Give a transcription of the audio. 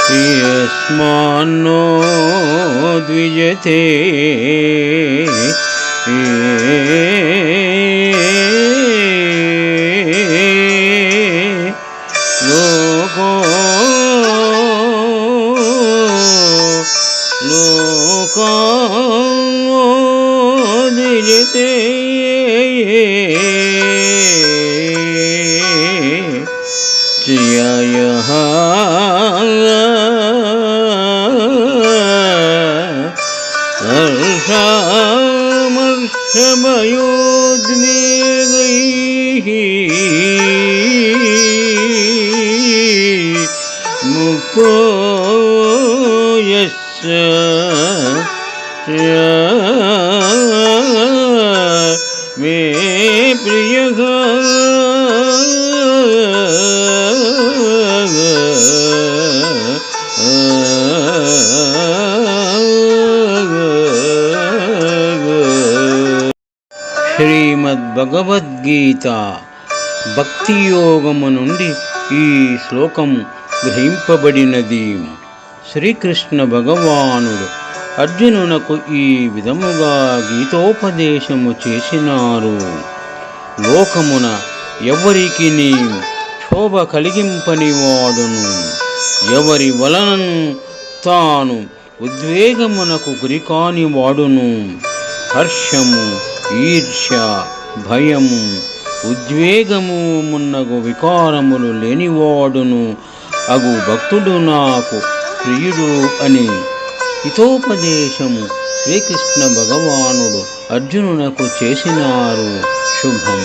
యస్మాన్నో ద్విజతే loco loco ద్విజతే శ్రియయః హర్షమయోద్వేగైః ముక్తో యస్య మే ప్రియః శ్రీమద్భగవద్గీత భక్తియోగము నుండి ఈ శ్లోకము గ్రహింపబడినది. శ్రీకృష్ణ భగవానుడు అర్జునునకు ఈ విధముగా గీతోపదేశము చేసినారు. లోకమున ఎవరికి క్షోభ కలిగింపని వాడును, ఎవరి వలనను తాను ఉద్వేగమునకు గురికాని వాడును, హర్షము, ఈర్ష్య, భయము, ఉద్వేగము మున్నగు వికారములు లేనివాడును అగు భక్తుడు నాకు ప్రియుడు అని హితోపదేశము శ్రీకృష్ణ భగవానుడు అర్జునునకు చేసినారు. శుభం.